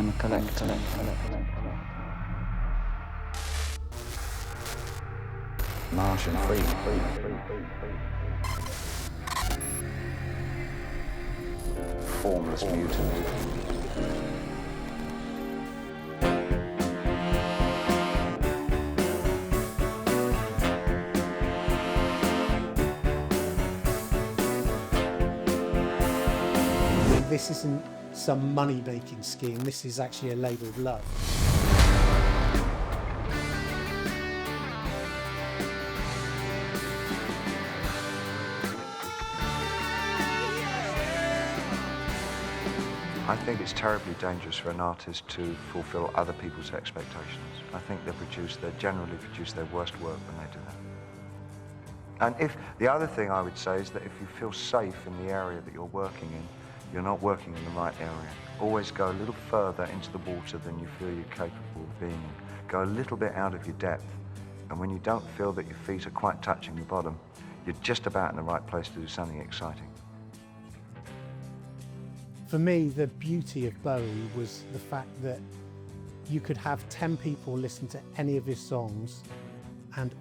I'm a collector. Martian free. Formless mutant. This isn't some money-making scheme, this is actually a labour of love. I think it's terribly dangerous for an artist to fulfill other people's expectations. I think they generally produce their worst work when they do that. And if the other thing I would say is that if you feel safe in the area that you're working in, you're not working in the right area. Always go a little further into the water than you feel you're capable of being in. Go a little bit out of your depth. And when you don't feel that your feet are quite touching the bottom, you're just about in the right place to do something exciting. For me, the beauty of Bowie was the fact that you could have 10 people listen to any of his songs and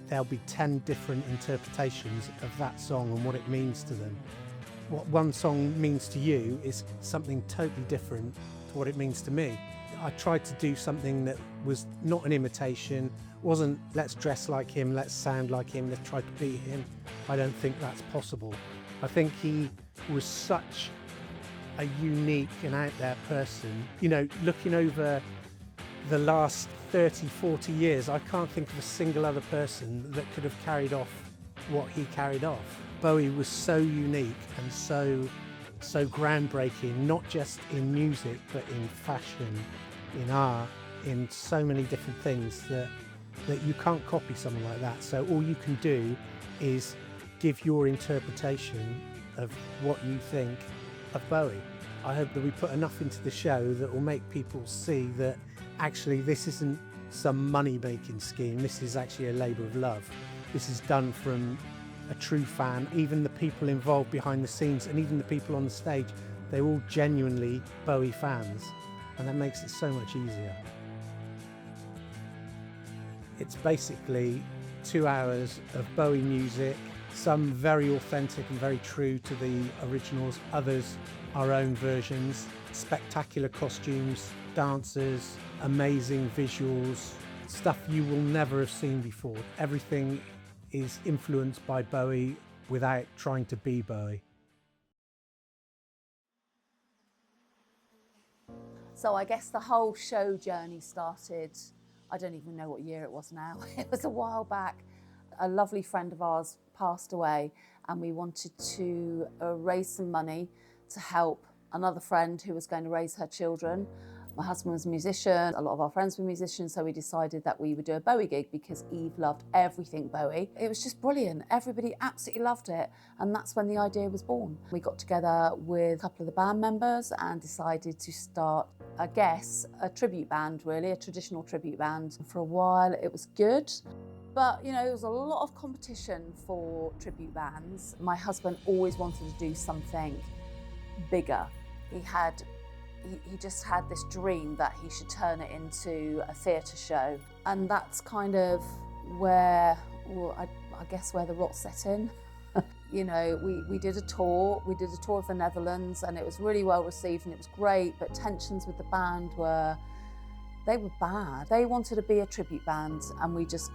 there'll be 10 different interpretations of that song and what it means to them. What one song means to you is something totally different to what it means to me. I tried to do something that was not an imitation, wasn't let's dress like him, let's sound like him, let's try to be him. I don't think that's possible. I think he was such a unique and out there person. You know, looking over the last 30, 40 years, I can't think of a single other person that could have carried off what he carried off. Bowie was so unique and so groundbreaking, not just in music, but in fashion, in art, in so many different things that you can't copy someone like that. So all you can do is give your interpretation of what you think of Bowie. I hope that we put enough into the show that will make people see that actually this isn't some money-making scheme, this is actually a labour of love. This is done from a true fan. Even the people involved behind the scenes and even the people on the stage, they're all genuinely Bowie fans, and that makes it so much easier. It's basically 2 hours of Bowie music, some very authentic and very true to the originals, others our own versions, spectacular costumes, dancers, amazing visuals, stuff you will never have seen before. Everything is influenced by Bowie without trying to be Bowie. So I guess the whole show journey started, I don't even know what year it was now. It was a while back. A lovely friend of ours passed away and we wanted to raise some money to help another friend who was going to raise her children. My husband was a musician, a lot of our friends were musicians, so we decided that we would do a Bowie gig because Eve loved everything Bowie. It was just brilliant. Everybody absolutely loved it, and that's when the idea was born. We got together with a couple of the band members and decided to start, I guess, a tribute band, really, a traditional tribute band. For a while it was good, but you know, there was a lot of competition for tribute bands. My husband always wanted to do something bigger. He just had this dream that he should turn it into a theatre show. And that's kind of where, well, I guess where the rot set in. You know, we did a tour of the Netherlands and it was really well received and it was great, but tensions with the band were bad. They wanted to be a tribute band and we just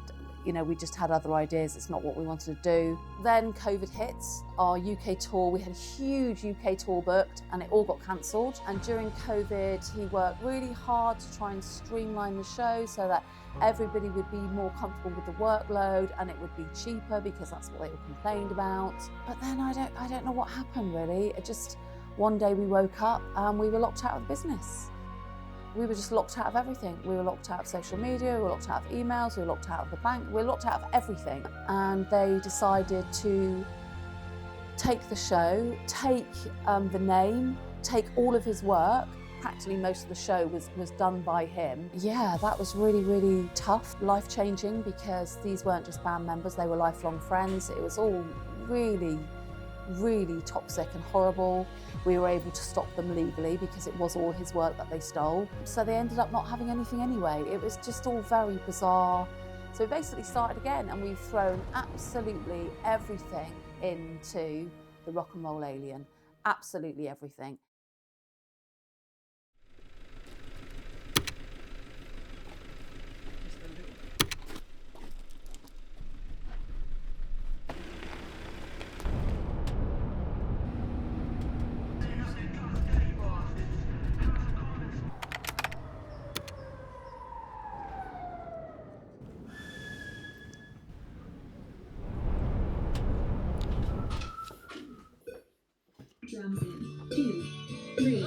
had other ideas. It's not what we wanted to do. Then COVID hits. Our UK tour, we had a huge UK tour booked and it all got cancelled. And during COVID, he worked really hard to try and streamline the show so that everybody would be more comfortable with the workload and it would be cheaper because that's what they all complained about. But then I don't know what happened really. It just, one day we woke up and we were locked out of the business. We were just locked out of everything. We were locked out of social media, we were locked out of emails, we were locked out of the bank, we were locked out of everything. And they decided to take the show, take the name, take all of his work. Practically most of the show was done by him. Yeah, that was really, really tough, life-changing, because these weren't just band members, they were lifelong friends. It was all really, really toxic and horrible. We were able to stop them legally because it was all his work that they stole. So they ended up not having anything anyway. It was just all very bizarre. So we basically started again, and we've thrown absolutely everything into the Rock and Roll Alien. Absolutely everything. Drums in 2, 3.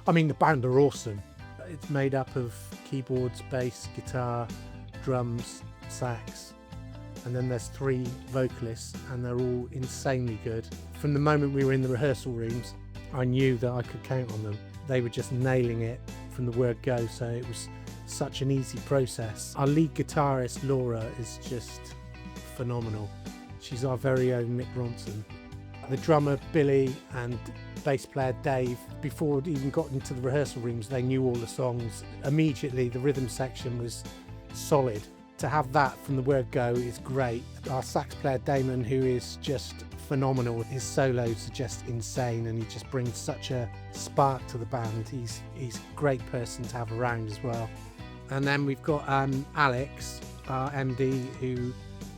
I mean, the band are awesome. It's made up of keyboards, bass, guitar, drums, sax, and then there's 3 vocalists, and they're all insanely good. From the moment we were in the rehearsal rooms, I knew that I could count on them. They were just nailing it from the word go, so it was such an easy process. Our lead guitarist, Laura, is just phenomenal. She's our very own Mick Ronson. The drummer, Billy, and bass player, Dave, before we even got into the rehearsal rooms, they knew all the songs. Immediately, the rhythm section was solid. To have that from the word go is great. Our sax player, Damon, who is just phenomenal. His solos are just insane, and he just brings such a spark to the band. He's a great person to have around as well. And then we've got Alex, our MD, who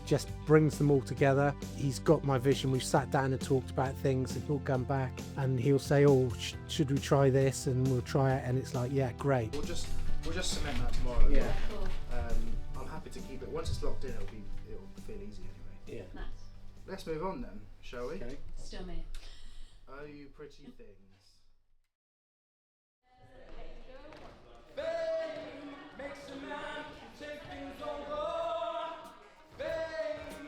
just brings them all together. He's got my vision. We've sat down and talked about things, and he'll come back and he'll say, "Oh, should we try this?" And we'll try it, and it's like, yeah, great. We'll just cement that tomorrow. Yeah. Cool. I'm happy to keep it. Once it's locked in, it'll feel easy anyway. Yeah. Nice. Let's move on then, shall we? Okay. Still me. Oh, you pretty things.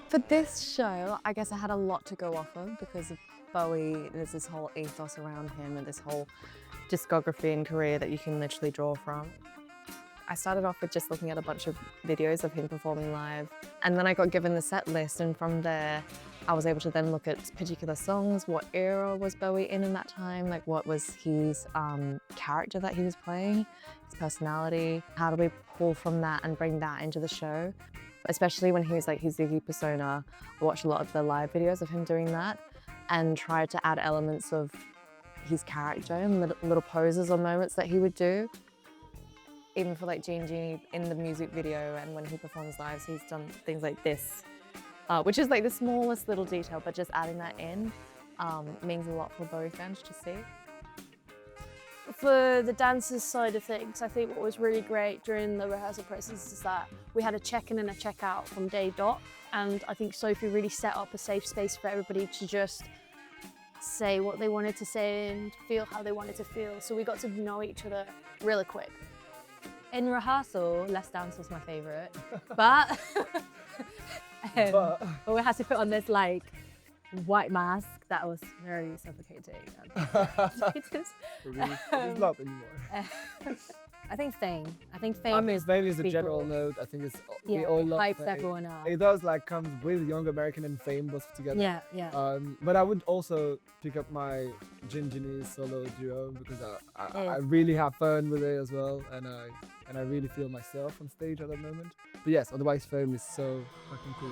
For this show, I guess I had a lot to go off of because of Bowie. There's this whole ethos around him and this whole discography and career that you can literally draw from. I started off with just looking at a bunch of videos of him performing live, and then I got given the set list, and from there I was able to then look at particular songs. What era was Bowie in that time? Like, what was his character that he was playing, his personality? How do we pull from that and bring that into the show? Especially when he was like his Ziggy persona. I watched a lot of the live videos of him doing that and tried to add elements of his character and little poses or moments that he would do. Even for like Gene Genie in the music video, and when he performs live, he's done things like this, which is like the smallest little detail, but just adding that in means a lot for Bowie fans to see. For the dancers side of things, I think what was really great during the rehearsal process is that we had a check-in and a check-out from day dot, and I think Sophie really set up a safe space for everybody to just say what they wanted to say and feel how they wanted to feel, so we got to know each other really quick. In rehearsal, Let's Dance was my favourite, but we had to put on this like white mask that was very suffocating. It's not anymore. I think Fame. I think I Fame think is Fame is the people- general note. I think it's we yeah, all love hypes Fame. everyone up. It does like comes with Young American and Fame both together. Yeah, yeah. But I would also pick up my Gin Ginny solo duo because I Yeah. really have fun with it as well, and I really feel myself on stage at that moment. But yes, otherwise Fame is so fucking cool.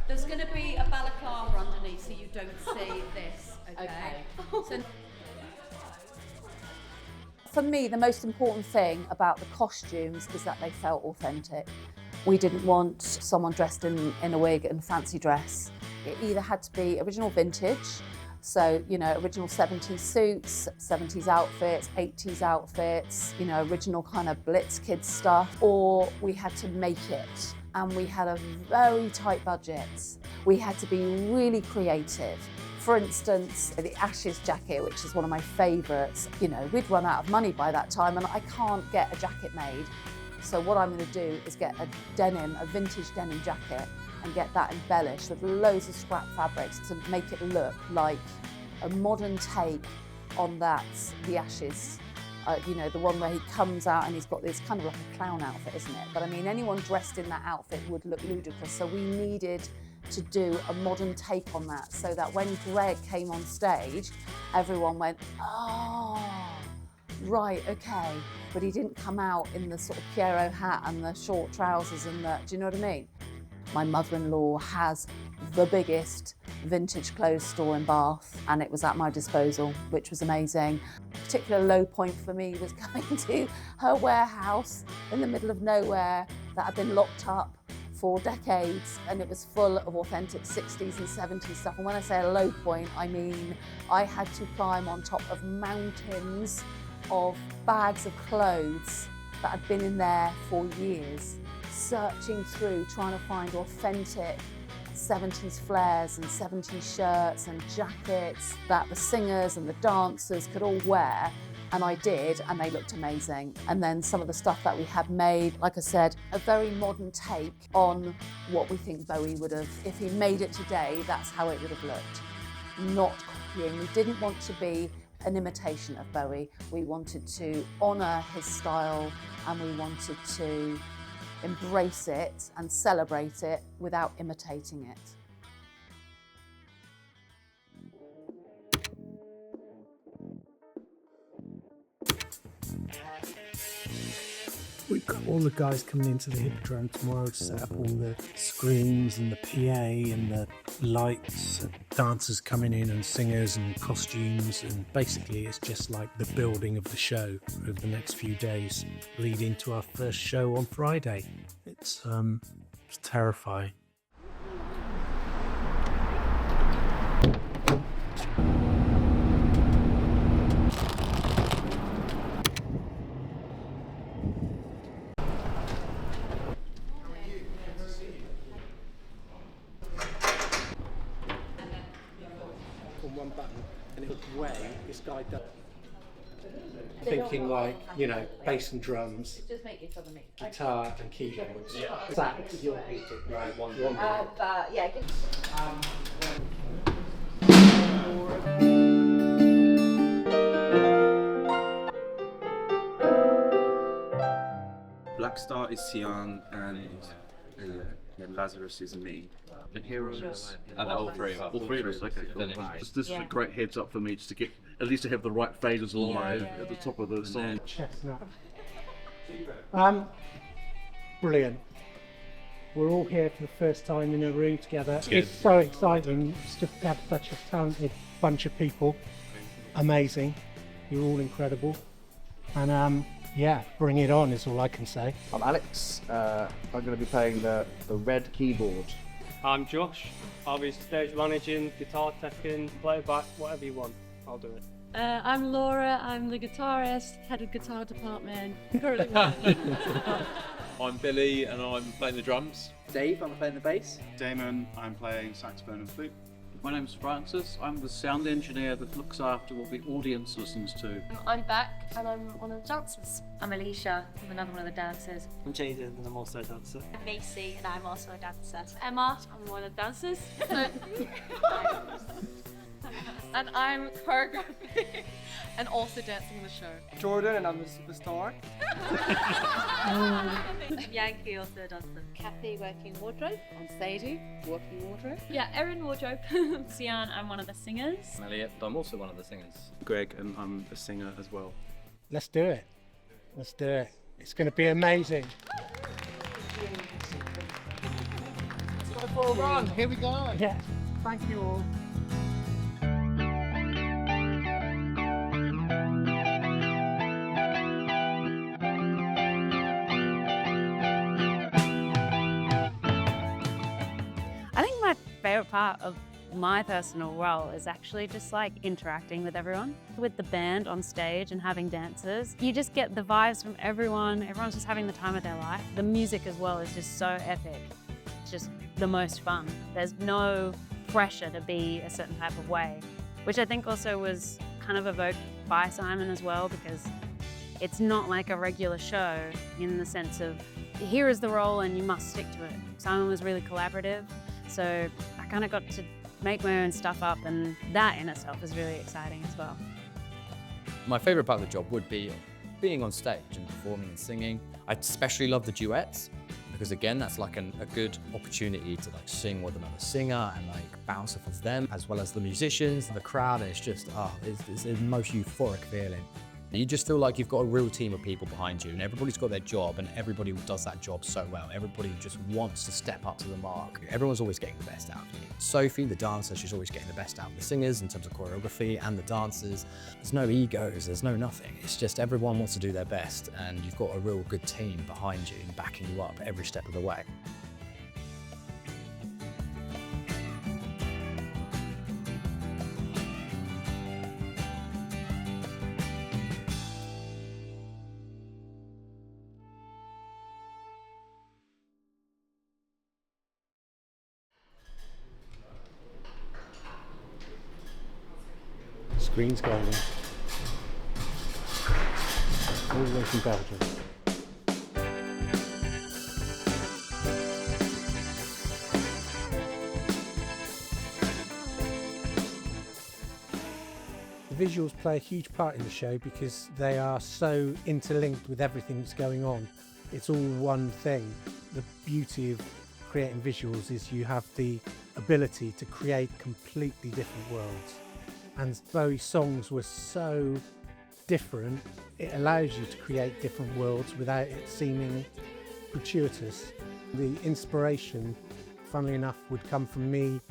There's going to be a balaclava underneath so you don't see this, okay? So For me, the most important thing about the costumes is that they felt authentic. We didn't want someone dressed in a wig and fancy dress. It either had to be original vintage, so, you know, original 70s suits, 70s outfits, 80s outfits, you know, original kind of Blitz Kids stuff, or we had to make it. And we had a very tight budget. We had to be really creative. For instance, the Ashes jacket, which is one of my favourites, you know, we'd run out of money by that time and I can't get a jacket made. So what I'm going to do is get a vintage denim jacket and get that embellished with loads of scrap fabrics to make it look like a modern take on the Ashes. You know, the one where he comes out and he's got this kind of like a clown outfit, isn't it? But I mean, anyone dressed in that outfit would look ludicrous. So we needed to do a modern take on that so that when Greg came on stage, everyone went, oh, right, okay. But he didn't come out in the sort of Pierrot hat and the short trousers and the, do you know what I mean? My mother-in-law has the biggest vintage clothes store in Bath and it was at my disposal, which was amazing. A particular low point for me was going to her warehouse in the middle of nowhere that had been locked up for decades and it was full of authentic 60s and 70s stuff. And when I say a low point, I mean I had to climb on top of mountains of bags of clothes that had been in there for years, searching through, trying to find authentic 70s flares and 70s shirts and jackets that the singers and the dancers could all wear. And I did, and they looked amazing. And then some of the stuff that we had made, like I said, a very modern take on what we think Bowie would have, if he made it today, that's how it would have looked. Not copying. We didn't want to be an imitation of Bowie. We wanted to honour his style and we wanted to embrace it and celebrate it without imitating it. We've got all the guys coming into the Hippodrome tomorrow to set up all the screens and the PA and the lights, and dancers coming in and singers and costumes, and basically it's just like the building of the show over the next few days leading to our first show on Friday. It's terrifying. One button and it would weigh this guy does. Thinking like, you know, bass and drums, guitar and keyboards. Sax, you'll beat it, right? One. Yeah. Black Star is Sian and Lazarus is me. The heroes and all three of us. All three of us. Okay, cool. This is a great heads up for me, just to get at least to have the right phases alive at the top of the song. Chestnut. Brilliant. We're all here for the first time in a room together. It's so exciting. It's just to have such a talented bunch of people. Amazing. You're all incredible. And yeah, bring it on is all I can say. I'm Alex. I'm going to be playing the red keyboard. I'm Josh. I'll be stage managing, guitar teching, playback, whatever you want, I'll do it. I'm Laura. I'm the guitarist, head of guitar department. I'm Billy and I'm playing the drums. Dave, I'm playing the bass. Damon, I'm playing saxophone and flute. My name's Francis. I'm the sound engineer that looks after what the audience listens to. I'm Beck and I'm one of the dancers. I'm Alicia. I'm another one of the dancers. I'm Jaden and I'm also a dancer. I'm Macy and I'm also a dancer. Emma, I'm one of the dancers. And I'm choreographing and also dancing in the show. Jordan and I'm the superstar. Yankee, also a dancer. Kathy, working wardrobe. I'm Sadie, working wardrobe. Yeah, Erin, wardrobe. Sian, I'm one of the singers. I'm Elliot, I'm also one of the singers. Greg, and I'm a singer as well. Let's do it. Let's do it. It's going to be amazing. Let's go for a run. Here we go. Yeah. Thank you all. I think my favourite part of my personal role is actually just like interacting with everyone. With the band on stage and having dancers, you just get the vibes from everyone. Everyone's just having the time of their life. The music as well is just so epic. It's just the most fun. There's no pressure to be a certain type of way, which I think also was kind of evoked by Simon as well, because it's not like a regular show in the sense of here is the role and you must stick to it. Simon was really collaborative, so I kind of got to make my own stuff up, and that in itself is really exciting as well. My favourite part of the job would be being on stage and performing and singing. I especially love the duets, because again, that's like a good opportunity to like sing with another singer and like bounce off of them, as well as the musicians and the crowd. And it's just, it's the most euphoric feeling. You just feel like you've got a real team of people behind you, and everybody's got their job, and everybody does that job so well. Everybody just wants to step up to the mark. Everyone's always getting the best out of you. Sophie, the dancer, she's always getting the best out of the singers in terms of choreography and the dancers. There's no egos, there's no nothing. It's just everyone wants to do their best, and you've got a real good team behind you and backing you up every step of the way. Screen's going in. All the way from Belgium. The visuals play a huge part in the show because they are so interlinked with everything that's going on. It's all one thing. The beauty of creating visuals is you have the ability to create completely different worlds. And Bowie's songs were so different, it allows you to create different worlds without it seeming gratuitous. The inspiration, funnily enough, would come from me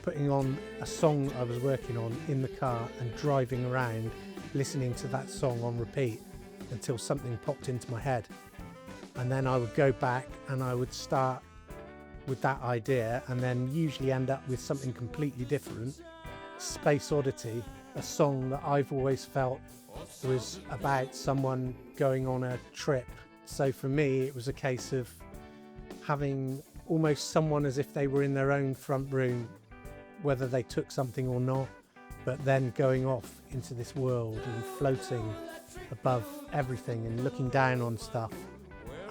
putting on a song I was working on in the car and driving around, listening to that song on repeat until something popped into my head. And then I would go back and I would start with that idea and then usually end up with something completely different. Space Oddity, a song that I've always felt was about someone going on a trip. So for me, it was a case of having almost someone as if they were in their own front room, whether they took something or not, but then going off into this world and floating above everything and looking down on stuff.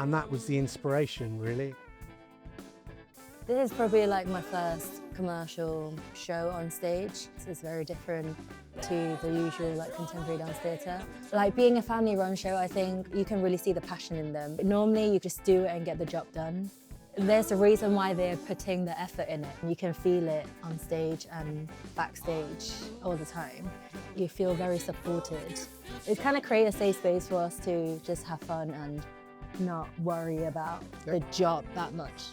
And that was the inspiration, really. This is probably like my first commercial show on stage. It's very different to the usual like contemporary dance theatre. Like being a family-run show, I think you can really see the passion in them. Normally you just do it and get the job done. There's a reason why they're putting the effort in it. You can feel it on stage and backstage all the time. You feel very supported. It kind of creates a safe space for us to just have fun and not worry about the job that much.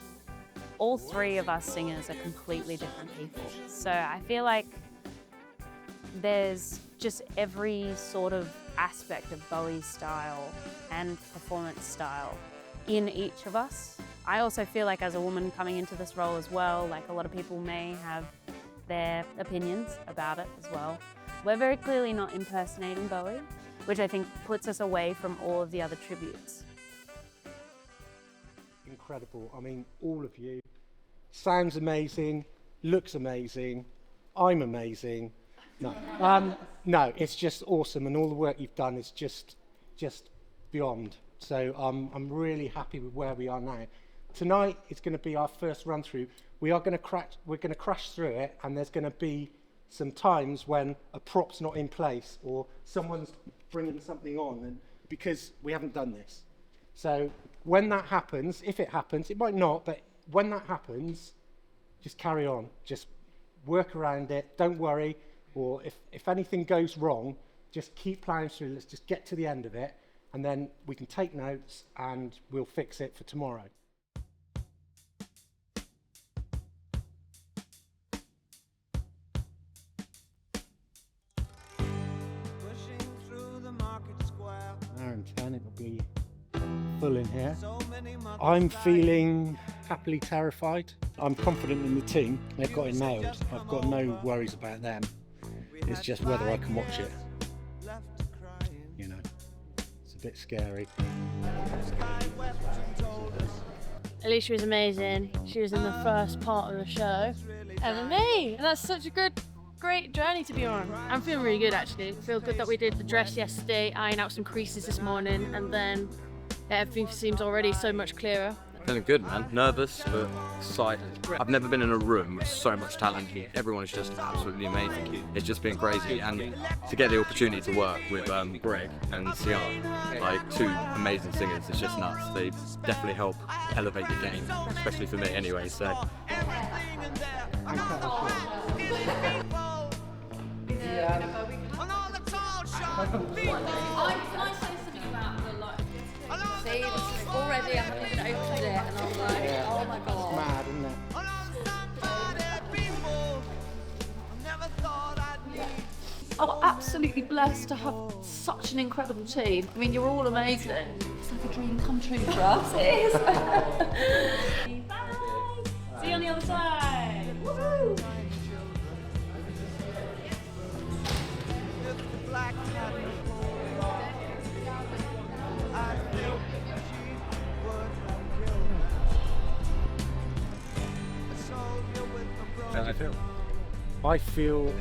All three of us singers are completely different people. So I feel like there's just every sort of aspect of Bowie's style and performance style in each of us. I also feel like as a woman coming into this role as well, like a lot of people may have their opinions about it as well. We're very clearly not impersonating Bowie, which I think puts us away from all of the other tributes. Incredible. I mean, all of you. Sounds amazing, looks amazing, I'm amazing. No, no, it's just awesome, and all the work you've done is just beyond. So I'm really happy with where we are now. Tonight it's going to be our first run through. We're going to crash through it, and there's going to be some times when a prop's not in place or someone's bringing something on, and because we haven't done this. So when that happens, if it happens, it might not, but when that happens, just carry on. Just work around it. Don't worry. Or if anything goes wrong, just keep ploughing through. Let's just get to the end of it, and then we can take notes and we'll fix it for tomorrow. Hour and 10, it'll be full in here. I'm feeling happily terrified. I'm confident in the team. They've got it nailed. I've got no worries about them. It's just whether I can watch it. You know, it's a bit scary. Alicia was amazing. She was in the first part of the show. MMA. And that's such a great journey to be on. I'm feeling really good actually. I feel good that we did the dress yesterday, iron out some creases this morning, and then everything seems already so much clearer. Feeling good, man. Nervous, but excited. I've never been in a room with so much talent. Everyone is just absolutely amazing. It's just been crazy, and to get the opportunity to work with Greg and Sian, like 2 amazing singers, it's just nuts. They definitely help elevate the game, especially for me anyway, so. See, this is already, I haven't even opened it, and I'm like, oh my god. It's mad, isn't it? Oh, absolutely blessed to have such an incredible team. I mean, you're all amazing. It's like a dream come true for us. It is. Bye! See you on the other side! Woohoo! How do you feel? I feel,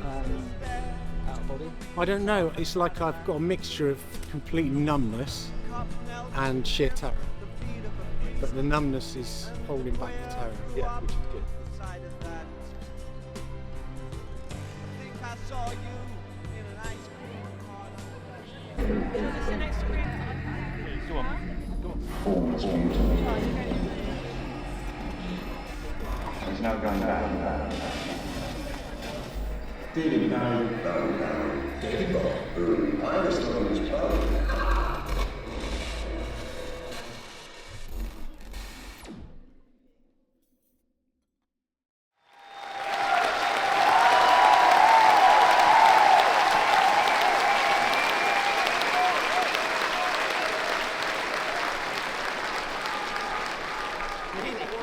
I don't know, it's like I've got a mixture of complete numbness and sheer terror. But the numbness is holding back the terror, yeah, which is good. Go on. He's now going back. David Bowie. David Bowie. I understand his power.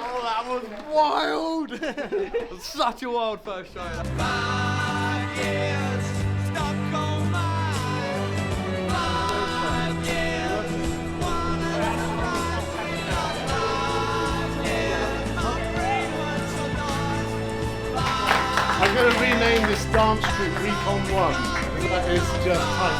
Oh, that was wild! Such a wild first show. I'm going to rename this dance troupe Recon 1. That is just tight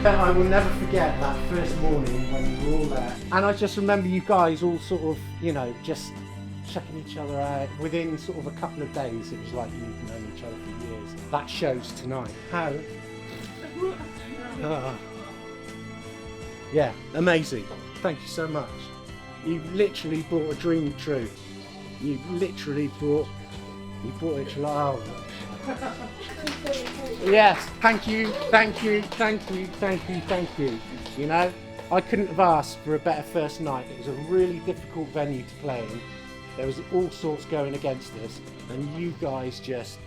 I will never forget that first morning when we were all there. And I just remember you guys all sort of, you know, just checking each other out. Within sort of a couple of days, it was like you've known each other for years. That shows tonight. How? Yeah, amazing. Thank you so much. You've literally brought a dream true. You've literally brought it to life. Yes, thank you. You know, I couldn't have asked for a better first night. It was a really difficult venue to play in. There was all sorts going against us, and you guys just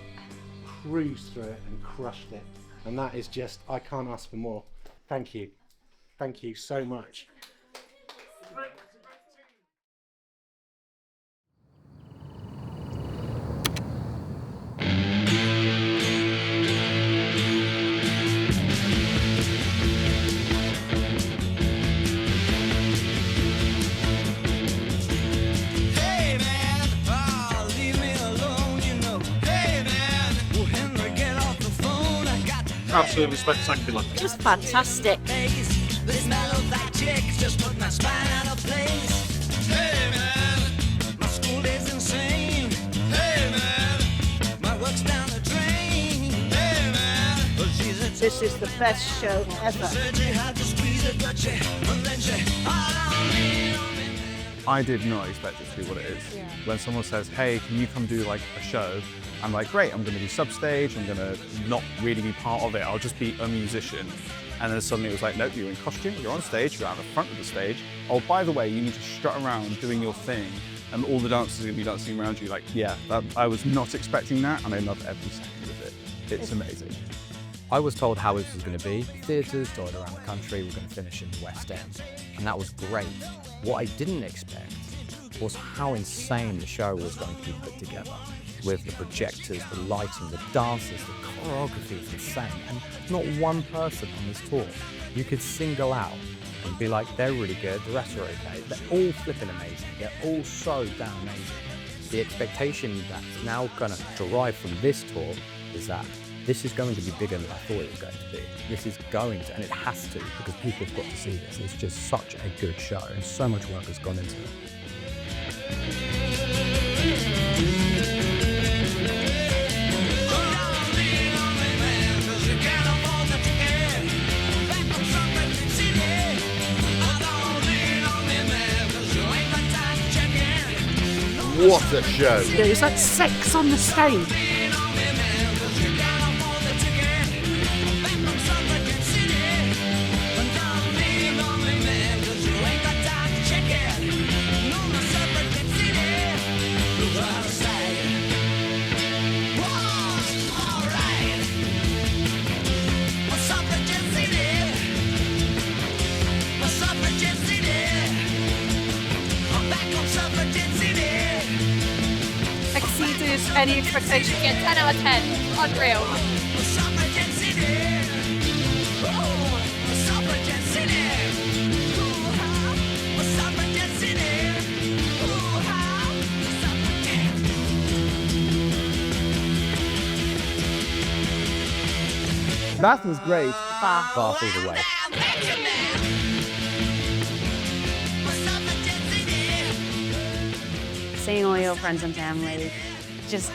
cruised through it and crushed it. And that is just, I can't ask for more. Thank you. Thank you so much. Absolutely spectacular. It was fantastic. This is the best show ever. I did not expect it to be what it is. Yeah. When someone says, hey, can you come do like a show? I'm like, great, I'm going to be substage, I'm going to not really be part of it, I'll just be a musician. And then suddenly it was like, nope, you're in costume, you're on stage, you're out the front of the stage. Oh, by the way, you need to strut around doing your thing, and all the dancers are going to be dancing around you. Like, yeah, I was not expecting that, and I love every second of it. It's amazing. I was told how it was going to be. Theatres dotted around the country, we're going to finish in the West End. And that was great. What I didn't expect was how insane the show was going to be put together. with the projectors, the lighting, the dancers, the choreography is insane. And not one person on this tour you could single out and be like, they're really good, the rest are okay. They're all flipping amazing. They're all so damn amazing. The expectation that's now going to derive from this tour is that this is going to be bigger than I thought it was going to be. This is going to, and it has to, because people have got to see this. It's just such a good show, and so much work has gone into it. What a show! It's like sex on the stage. Exceeded any expectation. Yeah, 10 out of 10. Unreal. Bath was great. Bath all the way. Seeing all your friends and family just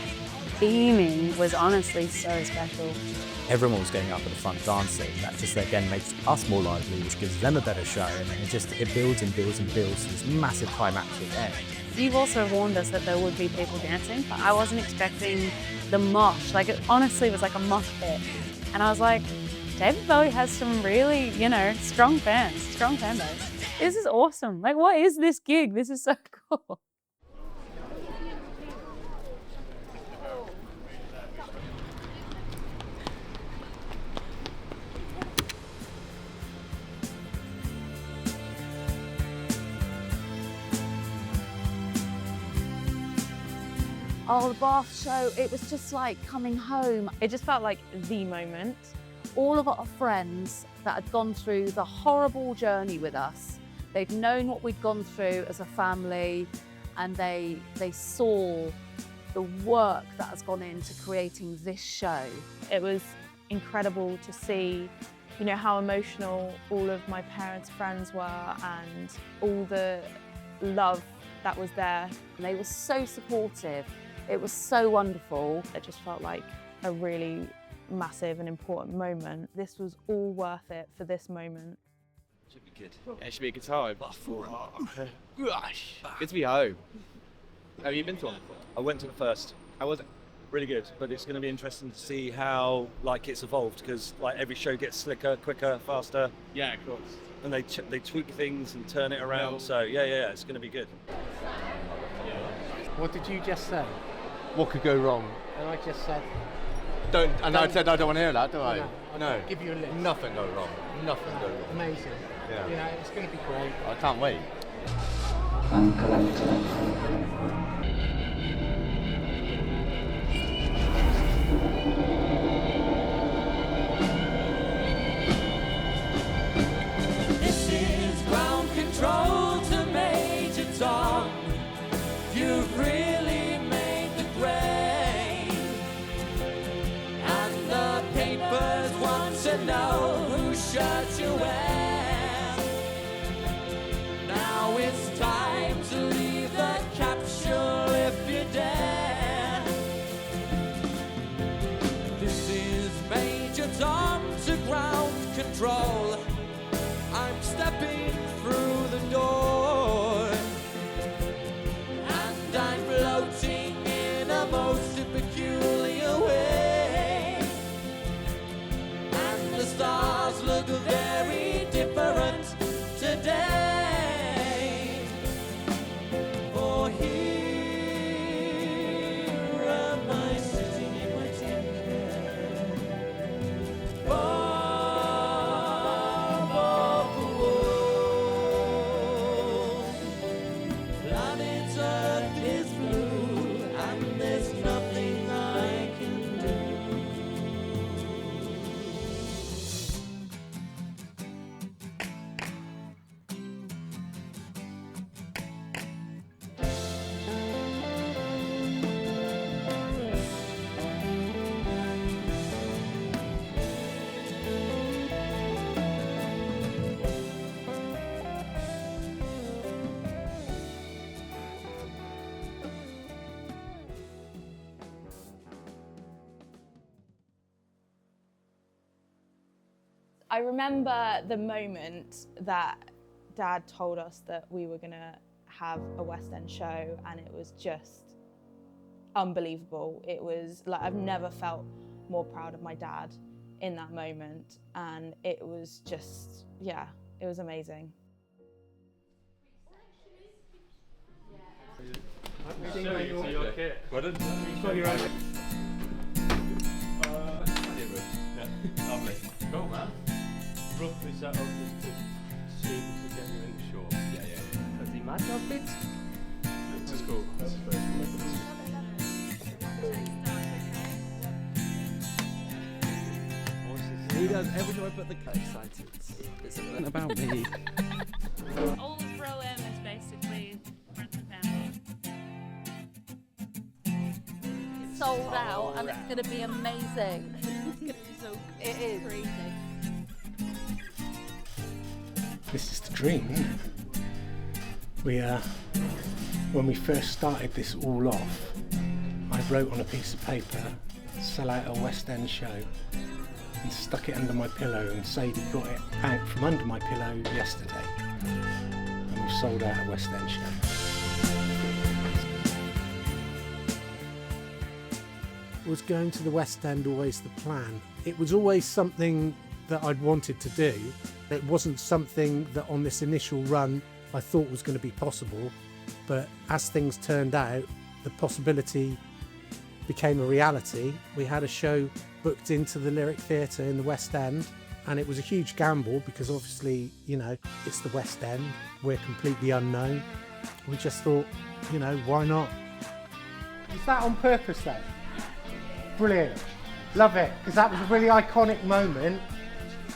beaming was honestly so special. Everyone was getting up at the front dancing. That just again makes us more lively, which gives them a better show, and then it builds and builds and builds to this massive climactic end. You've also warned us that there would be people dancing, but I wasn't expecting the mosh. Like, it honestly was like a mosh pit. And I was like, David Bowie has some really, strong fan base. This is awesome. Like, what is this gig? This is so cool. Oh, the Bath show, it was just like coming home. It just felt like the moment. All of our friends that had gone through the horrible journey with us, they'd known what we'd gone through as a family, and they saw the work that has gone into creating this show. It was incredible to see, how emotional all of my parents' friends were and all the love that was there. And they were so supportive. It was so wonderful. It just felt like a really massive and important moment. This was all worth it for this moment. Should be good. Yeah, it should be a good time. Good to be home. Have you been to one before? I went to the first. How was it? Really good, but it's going to be interesting to see how it's evolved, because every show gets slicker, quicker, faster. Yeah, of course. And they tweak things and turn it around. No. So yeah, it's going to be good. What did you just say? What could go wrong? And I just said... I said I don't want to hear that, do I? No. Give you a list. Nothing go wrong. Nothing go wrong. Amazing. Yeah. It's going to be great. I can't wait. This is ground control to Major Tom. You've really made the grade, and the papers want to know whose shirt you wear. Now it's time to leave the capsule if you dare. This is Major Tom to ground control. I'm stepping through the door. I remember the moment that Dad told us that we were gonna have a West End show, and it was just unbelievable. It was like, I've never felt more proud of my dad in that moment, and it was just, yeah, it was amazing. So your kit. Pardon? You've got your own. Yeah, lovely. Cool, man. Roughly set up just to see to get you in. Sure. Yeah. Has he matched outfit? This is cool. This is very cool. He does every time I put the cake excited. It's about me. All of Row M is basically friends and family. It's sold out and it's going to be amazing. It's going to be so It is. crazy. This is the dream, isn't it? We, when we first started this all off, I wrote on a piece of paper, sell out a West End show, and stuck it under my pillow, and Sadie got it out from under my pillow yesterday. And we've sold out a West End show. Was going to the West End always the plan? It was always something that I'd wanted to do. It wasn't something that on this initial run I thought was going to be possible, but as things turned out, the possibility became a reality. We had a show booked into the Lyric Theatre in the West End, and it was a huge gamble because obviously, you know, it's the West End, we're completely unknown. We just thought, you know, why not? Is that on purpose though? Brilliant. Love it, because that was a really iconic moment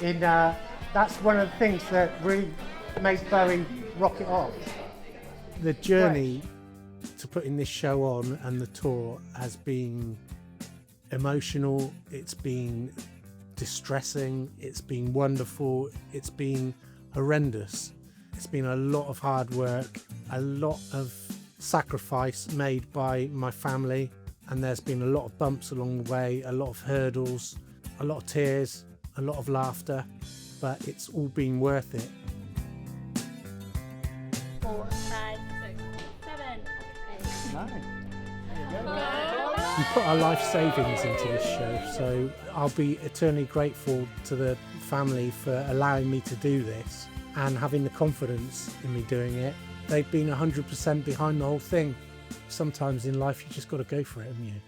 in, that's one of the things that really made Bowie rock it off. The journey to putting this show on and the tour has been emotional, it's been distressing, it's been wonderful, it's been horrendous. It's been a lot of hard work, a lot of sacrifice made by my family, and there's been a lot of bumps along the way, a lot of hurdles, a lot of tears, a lot of laughter, but it's all been worth it. 4, 5, 6, 7, 8, 9. We put our life savings into this show, so I'll be eternally grateful to the family for allowing me to do this and having the confidence in me doing it. They've been 100% behind the whole thing. Sometimes in life you just got to go for it, haven't you?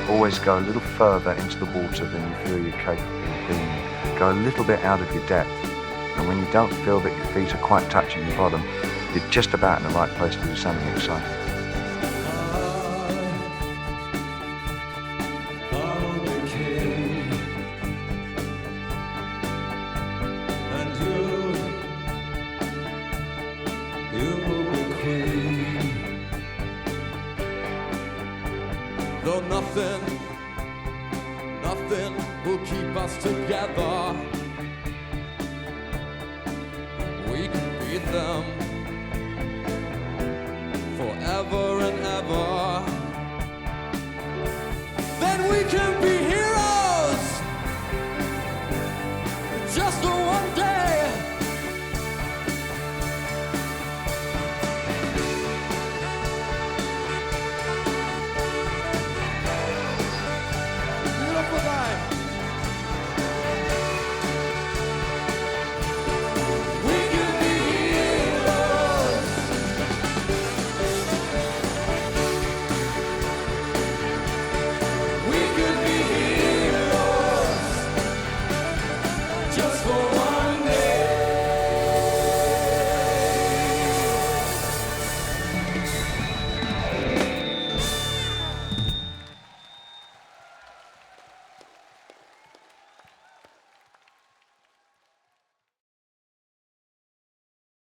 Always go a little further into the water than you feel you're capable. being. Go a little bit out of your depth, and when you don't feel that your feet are quite touching the bottom, you're just about in the right place to do something exciting. Though nothing will keep us together. We can beat them.